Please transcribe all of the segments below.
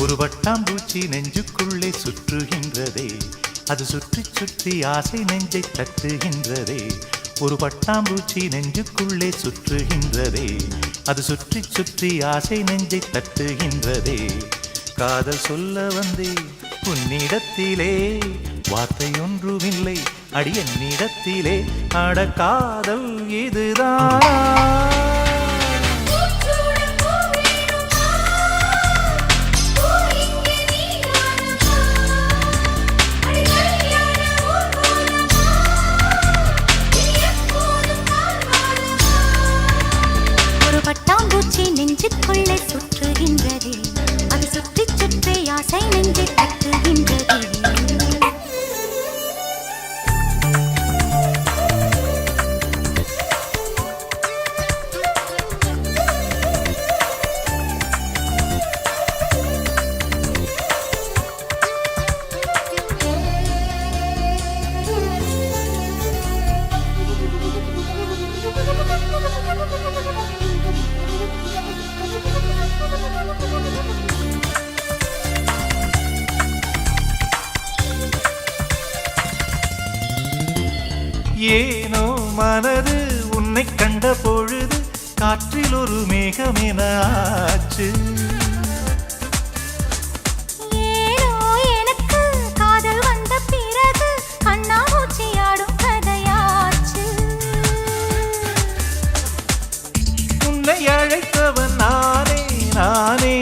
ஒரு வட்டாம்பூச்சி நெஞ்சுக்குள்ளே சுற்றுகின்றதே, அது சுற்றி சுற்றி ஆசை நெஞ்சை தட்டுகின்றதே. ஒரு பட்டாம்பூச்சி நெஞ்சுக்குள்ளே சுற்றுகின்றதே, அது சுற்றி சுற்றி ஆசை நெஞ்சை தட்டுகின்றதே. காதல் சொல்ல வந்தே உன்னிடத்திலே, வார்த்தை ஒன்றுமில்லை அடி என்னிடத்திலே. அட காதல் இதுதான். பட்டாம்பூச்சி நெஞ்சுக்குள்ளே சுற்றுகின்றதே, அது சுற்றி சுற்றி ஆசை நெஞ்சை தட்டுகின்றதே. ஏனோ மனது உன்னை கண்ட பொழுது காற்றில் ஒரு மேகமென ஆச்சு. ஏனோ எனக்கு காதல் வந்த பிறகு கண்ணாமூச்சியாடும் கதையாச்சு. உன்னை அழைத்தவன் நானே நானே,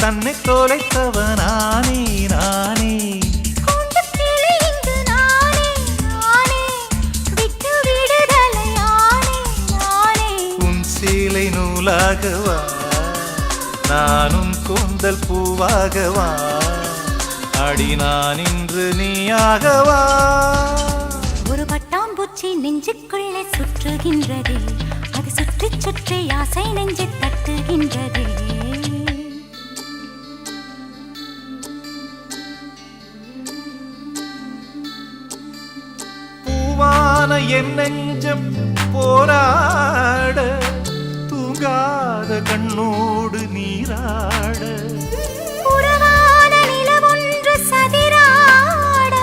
தன்னை தொலைத்தவன் நானே நானே. நூலாகவா நானும் கூந்தல் பூவாகவா, அடி நான் இன்று நீயாகவா. ஒரு பட்டாம்பூச்சி நெஞ்சுக்குள்ளே சுற்றுகின்றதே, அது சுற்றி சுற்றி ஆசை நெஞ்சை தட்டுகின்றதே. பூவான என் நெஞ்சம் போராட, தூங்காத கண்ணோடு நீராட, புறவான நிலவொன்று சதிராட,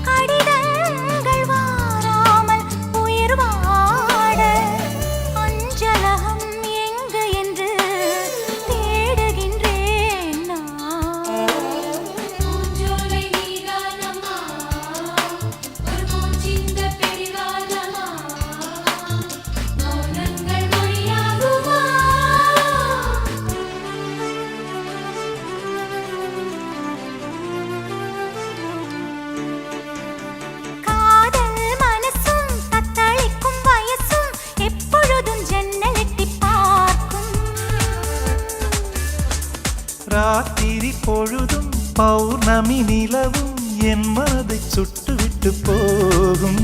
கடிதங்கள் வாராமல் உயிர் வாட, அஞ்சலகம் எங்கு என்று தேடுகின்றேன் நான். ராத்திரி பொழுதும் பௌர்ணமி நிலவும் என் மனதை சுட்டுவிட்டு போகும்.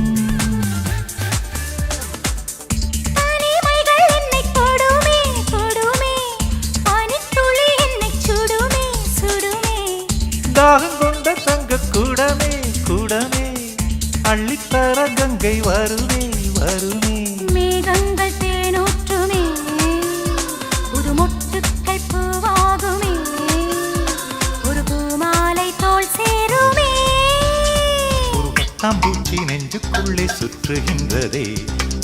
தனிமைகள் என்னை தொடுமே தொடுமே, பனித்துளி என்னை சுடுமே சுடுமே. தாகம் கொண்ட தங்க கூடமே கூடமே, அள்ளித்தர கங்கை வருமே வருமே. மேகங்கள் தேனூற்றுமே, புது மொட்டுக்கள் பூவாகுமே, ஒரு பூமாலை தோள் சேருமே. ஒரு பட்டாம்பூச்சி நெஞ்சுக்குள்ளே சுற்றுகின்றதே,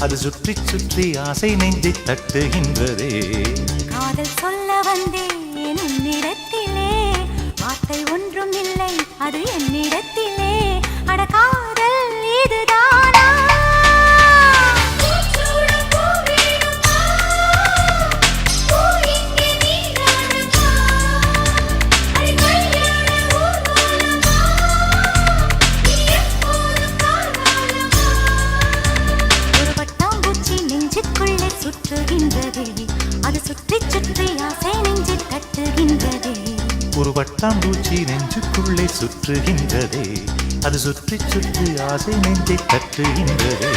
அது சுற்றி சுற்றி ஆசை நெஞ்சை தட்டுகின்றதே. காதல் சொல்ல வந்தேன் உன்னிடத்திலே, வார்த்தை ஒன்றும் இல்லை அது என்னிடத்திலே. அட காதல் இதுதானா? ஒரு பட்டாம்பூச்சி நெஞ்சுக்குள்ளே சுற்றுகின்றதே, அது சுற்றி சுற்றி ஆசை நெஞ்சை தட்டுகின்றதே. ஒரு வட்டாம்பூச்சி நெஞ்சுக்குள்ளே சுற்றுகின்றதே, அது சுற்றி சுற்றி ஆசை நெஞ்சை தட்டுகின்றதே.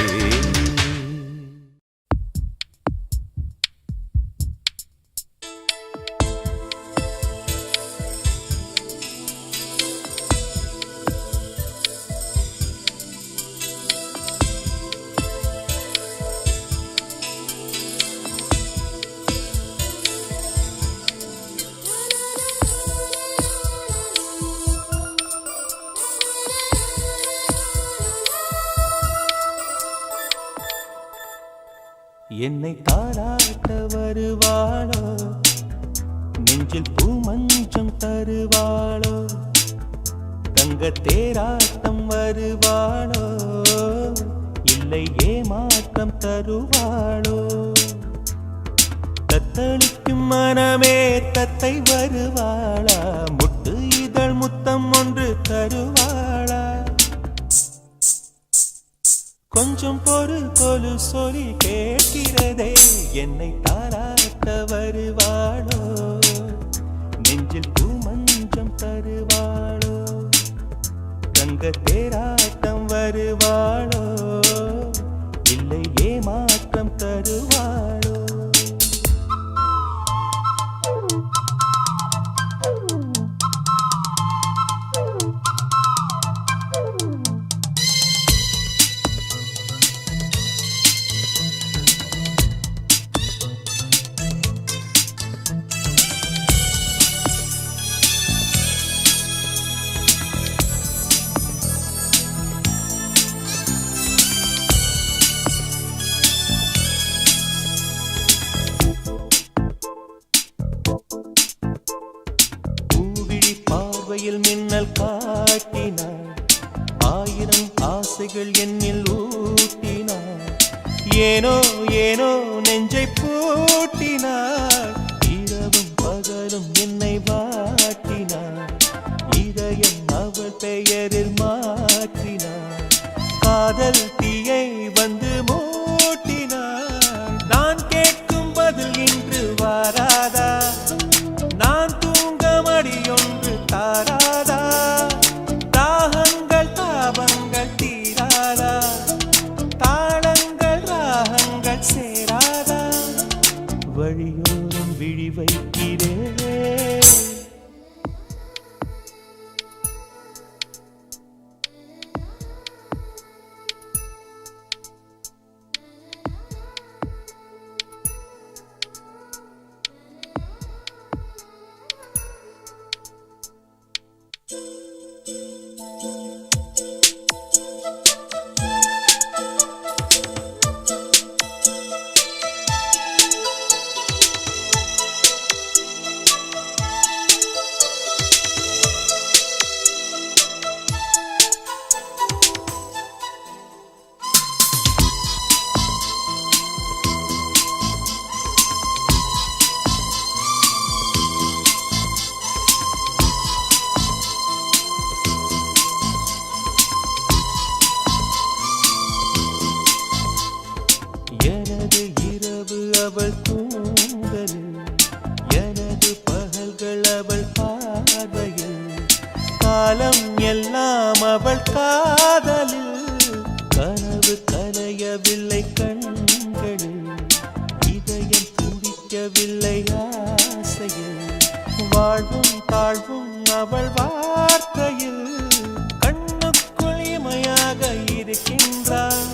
என்னை தாராட்ட வருவாளோ, நெஞ்சில் பூமஞ்சம் தருவாளோ, தங்க தேராட்டம் வருவாளோ, இல்லை ஏமாற்றம் தருவாளோ. தத்தளிக்கும் மனமே தத்தை வருவாளா, முட்டு இதழ் முத்தம் ஒன்று தருவாளா. கொஞ்சம் பொறு கொலு சொல்லி கேட்கிறதே, என்னை தாராட்ட வருவாளோ, நெஞ்சில் பூமஞ்சம் தருவாளோ, தங்க தேராட்டம் வருவாளோ, இல்லை ஏமாற்றம் தருவாளோ. மின்னல் காட்டினாள், ஆயிரம் ஆசைகள் என்னில் ஊட்டினாள், ஏனோ ஏனோ நெஞ்சை பூட்டினாள், இரவும் பகலும் என்னை வாட்டினாள், இதயம் அவள் பெயரில் மாற்றினாள், காதல் தீயை வந்து மூட்டினாள். நான் கேட்கும் பதில் இன்று வாராதா, நான் தூங்க மடியொன்று தாராதா, தாகங்கள் தாபங்கள் தீராதா, தாளங்கள் ராகங்கள் சேராதா, வழியோரம் விழி வைக்கிறேன். எனது இரவு அவள் தூங்கலில், எனது பகல்கள் அவள் பார்வையில், காலம் எல்லாம் அவள் காதலில், கனவு கலையவில்லை கண்களில், இதயம் துடிக்கவில்லை ஆசையில், வாழ்வும் தாழ்வும் அவள் வார்த்தையில், கண்ணுக்குள் இமையாக இருக்கின்றாள்,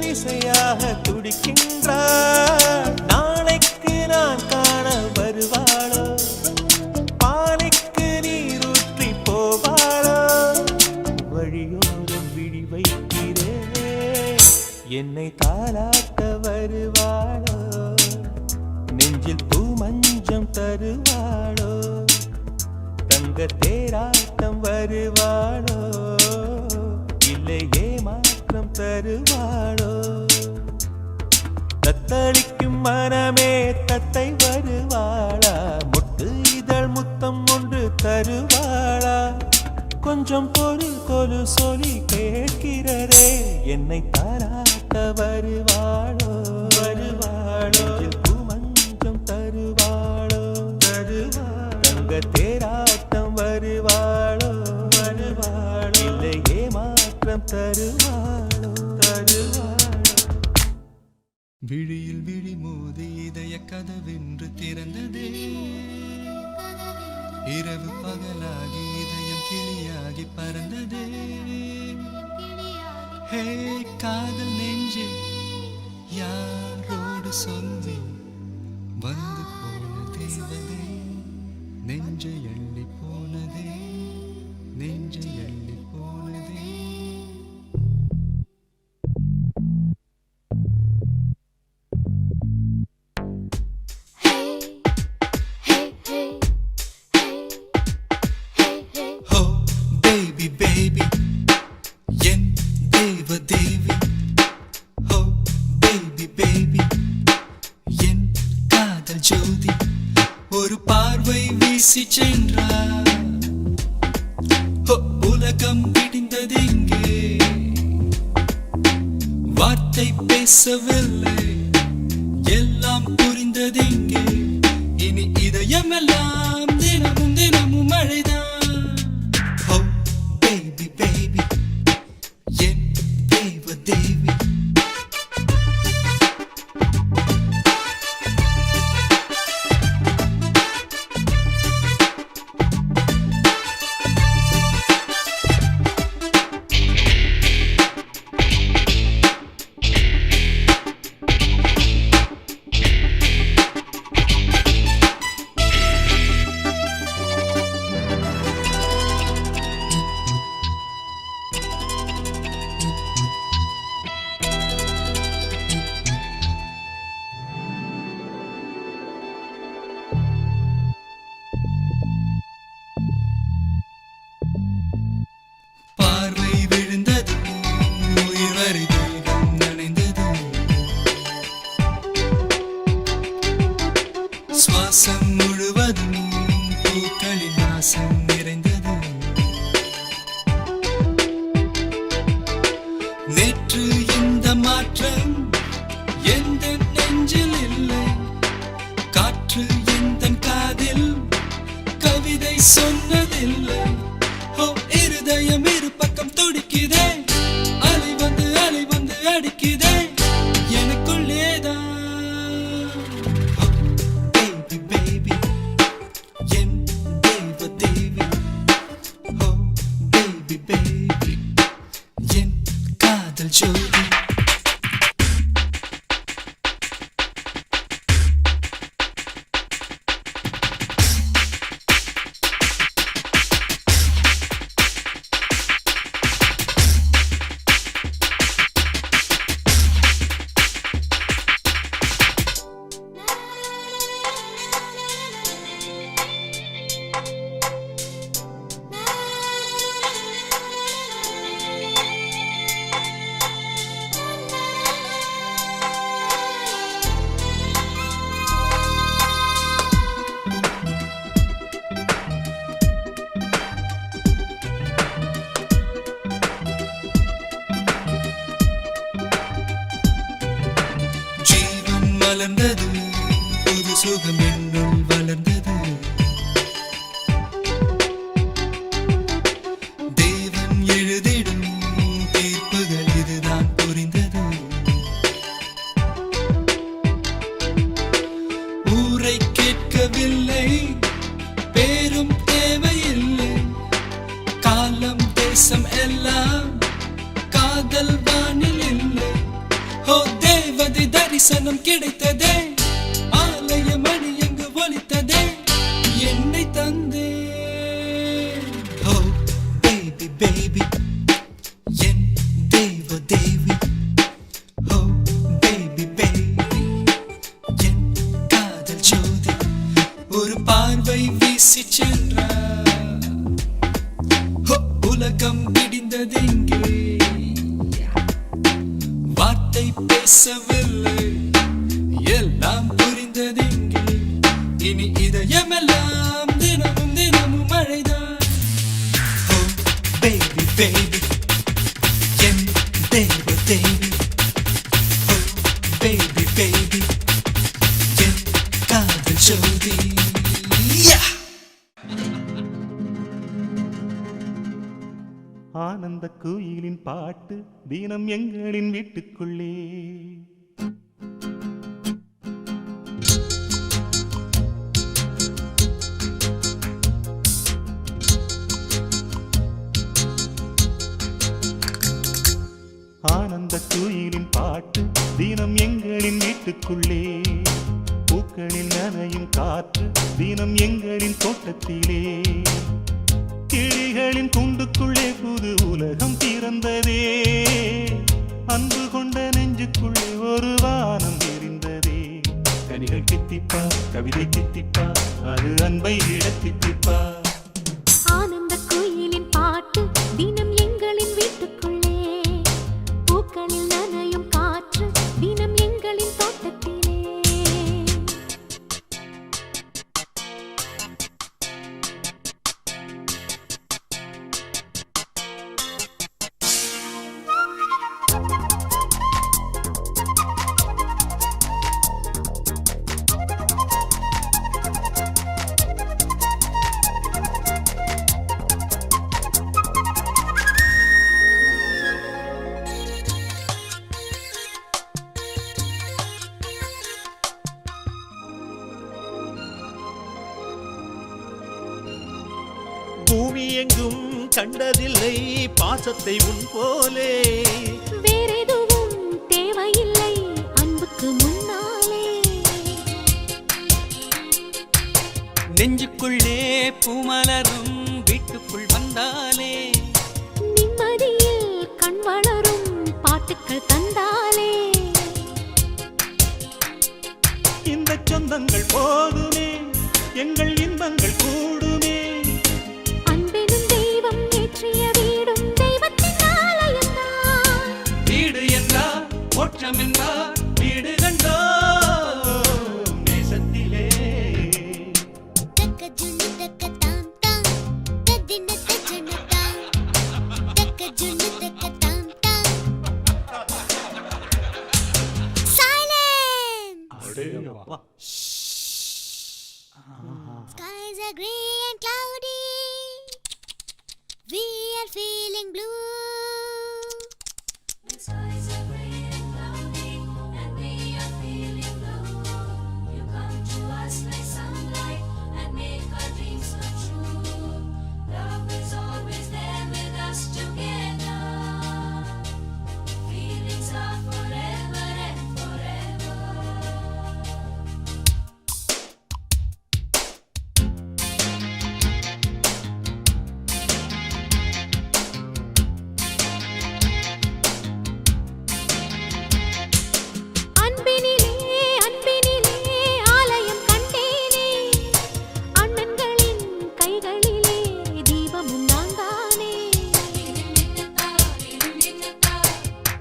இசையாக துடிக்கின்றாள். நாளைக்கு நான் காண வருவாளோ, பானைக்கு நீரூற்றி போவாளோ, வழியோரம் விழி வைக்கிறேன். என்னை தாலாட்ட வருவாளோ, நெஞ்சில் பூமஞ்சம் தருவாளோ, தங்க தேராட்டம் வருவாளோ, இல்லை ஏமாற்றம் தருவாளோ. தத்தளிக்கும் மனமே தத்தை வருவாளா, முட்டு இதழ் முத்தம் ஒன்று தருவாளா. கொஞ்சம் பொறு கொலு சொல்லி கேட்கிறதே, என்னை தாராட்ட வருவாளோ, வருவாளோ, பூமஞ்சம் தருவாளோ, தருவாளோ, தங்க தேராட்டம் வருவாளோ, வருவாளோ, இல்லை ஏமாற்றம் தருவாளோ, தருவாளோ. விழியில் விழி மோதி இதய கதவென்று திறந்ததே, இரவு பகலாகி இதயம் கிளியாகி பறந்ததே. ஹே காதல் நெஞ்சே, யாரோடு சொல்லி வந்து போன தேவதே, நெஞ்சை அள்ளி போனதே, நெஞ்சை அள்ளி போனதே. baby என் தேவ தேவி oh baby baby என் காதல் ஜோதி ஒரு பார்வை வீசி சென்றார் உலகம் விடிந்தது இங்கே வார்த்தை பேசவில்லை எல்லாம் புரிந்தது இங்கே இனி இதயமெல்லாம் தினமும் தினமும் மழைதான் oh baby baby என் தேவ தேவி பார்வை விழுந்தது உயிர் வரை தேகம் நனைந்தது சுவாசம் முழுவதும் பூக்களின் வாசம் நிறைந்தது நேற்று இந்த மாற்றம் எந்த நெஞ்சில் இல்லை காற்று எந்த காதில் கவிதை சொன்னதில்லை ஓ இருதயம் இரு பக்கம் துடிக்குதே அலை வந்து அடிக்குதே எனக்குள்ளேதான் oh, baby baby என் தேவ தேவி oh baby baby என் காதல் ஜோதி ஜீவன் மலர்ந்தது புது சுகம் என்னுள் வளர்ந்தது தேவன் எழுதிடும் தீர்ப்புகள் இதுதான் புரிந்தது ஊரை கேட்கவில்லை பேரும் தேவையில்லை காலம் தேசம் எல்லாம் காதல் வானில் இல்லை ஓ தேவதை தரிசனம் கிடைத்ததே ஆலய மணி எங்கு ஒலித்ததே என்னை தந்தே ஓ baby baby என் தேவ தேவி ஓ baby baby என் காதல் ஜோதி ஒரு பார்வை வீசி சென்றார் ஓ உலகம் விடிந்தது இங்கே வார்த்தை பேசவில்லை எல்லாம் புரிந்தது இங்கே இனி இதயமெல்லாம் தினமும் தினமும் மழைதான் oh baby baby என் தேவ தேவி oh baby baby என் காதல் ஜோதி yeah! ஆனந்த குயிலின் பாட்டு தினம் எங்களின் வீட்டுக்குள்ளே ஆனந்த குயிலின் பாட்டு தினம் எங்களின் வீட்டுக்குள்ளே பூக்களில் நனையும் காற்று தினம் எங்களின் தோட்டத்திலே கிளிகளின் கூண்டுக்குள்ளே புது உலகம் பிறந்ததே அன்பு கொண்ட நெஞ்சுக்குள்ளே ஒரு வானம் தெரிந்ததே கனிகள் தித்திப்பா கவிதை தித்திப்பா அது அன்பை விட தித்திப்பா ஆனந்த குயிலின் பாட்டு பூமி எங்கும் கண்டதில்லை பாசத்தை உன் போலே. வேறெதுவும் தேவையில்லை அன்புக்கு முன்னாலே. நெஞ்சுக்குள்ளே பூமலரும் வீட்டுக்குள் வந்தாலே. நிம்மதியில் கண் வளரும் பாட்டுக்கள் தந்தாலே. இந்த சொந்தங்கள் போதுமே எங்கள் இன்பங்கள் கூடுமே. அன்பெனும் தெய்வம் ஏற்றிய வீடும் தெய்வத்தின் ஆலயம்தான். வீடு என்றால் மோட்சம் என்றால் வீடு கண்டோ நேசத்திலே தக்கஜுனு தக்கதாம் தாம் ததின தஜனதாம் தக்கஜுனு தக்கதாம் தாம். Silence. Skies are grey and cloudy. We are feeling blue. The skies are grey and cloudy, and we are feeling blue. You come to us like sunlight and make our dreams come true. Love is always there with us together. Feelings are forever and forever.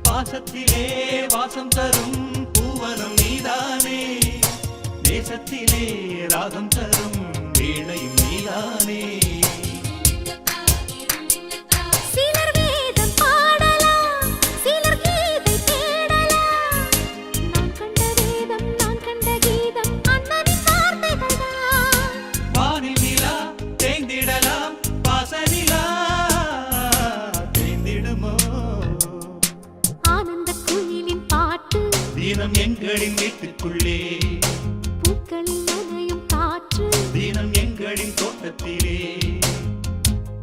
பாசத்திலே வாசம் தரும் பூவனம் நீதானே. தேசத்திலே ராகம் தரும் வீணையும் நீதானே. சிலர் வேதம் பாடலாம், சிலர் கீதை தேடலாம். நான் கண்ட வேதம், நான் கண்ட கீதம் அண்ணனின் வார்த்தைகள்தான். வானில் நிலா தேய்ந்திடலாம் பாசனிலா தேய்ந்திடுமோ. ஆனந்த குயிலின் பாட்டு தினம் எங்களின் வீட்டுக்குள்ளே. பூக்களில் நனையும் காற்று தினம் எங்களின் தோட்டத்திலே.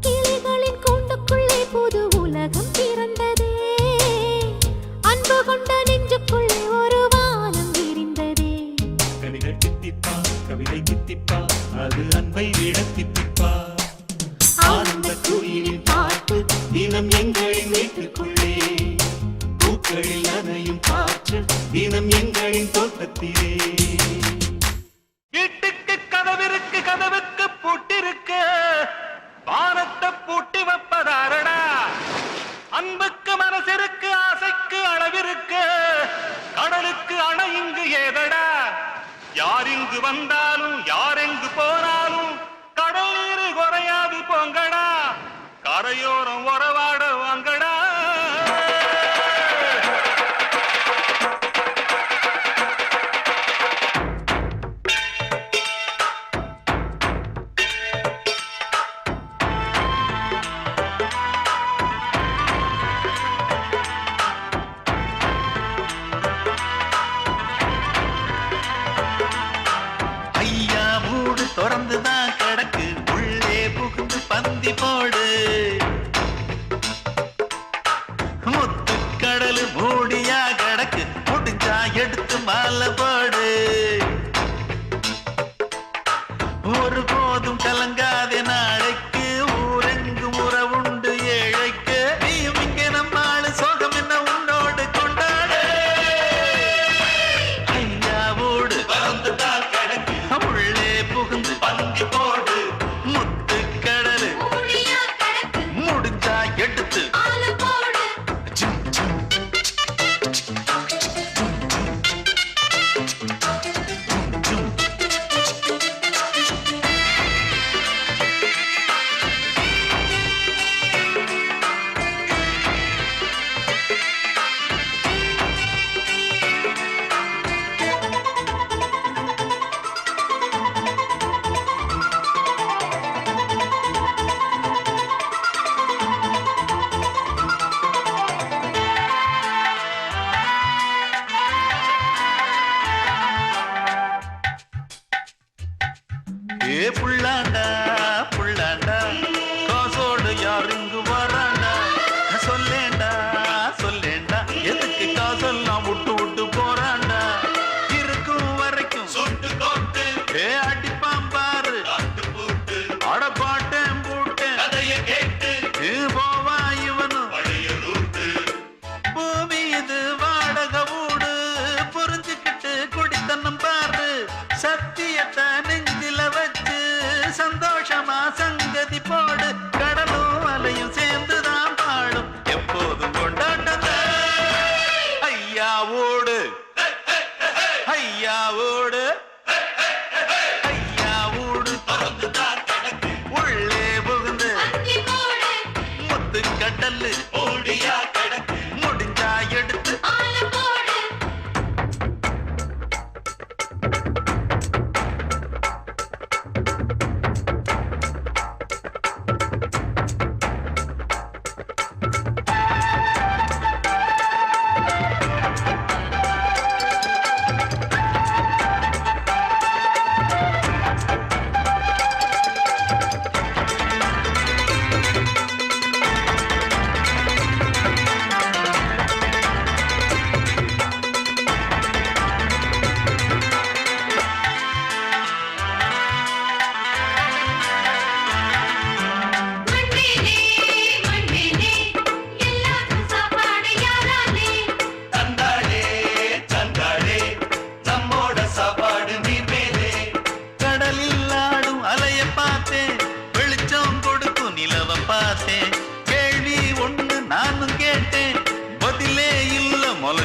கிளிகளின் கூண்டுக்குள்ளே புது உலகம் பிறந்ததே. அன்பு கொண்ட நெஞ்சுக்குள்ளே ஒரு வானம் விரிந்ததே. கவிகள் தித்திப்பா கவிதை தித்திப்பா அது அன்பை விட தித்திப்பா. ஆனந்த குயிலின் பாட்டு தினம் எங்களின் வீட்டுக்குள்ளே. பூக்களில் நனையும் காற்று தினம் எங்களின் தோட்டத்திலே. வீட்டுக்கு கதவிருக்கு கதவுக்கு பூட்டிருக்கு. வானத்தை பூட்டி வைப்பதாரடா. அன்புக்கு மனசிற்கு ஆசைக்கு அளவிருக்கு. கடலுக்கு அணை இங்கு ஏதடா. யார் இங்கு வந்தாலும் யார் எங்கு போனாலும் கடல் நீர் குறையாது போங்கடா. கரையோரம் உறவாட வாங்கடா. ஐயா மூடு திறந்துதான் கிடக்கு உள்ளே புகுந்து பந்தி போடு.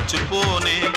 தவிச்சு போனேன்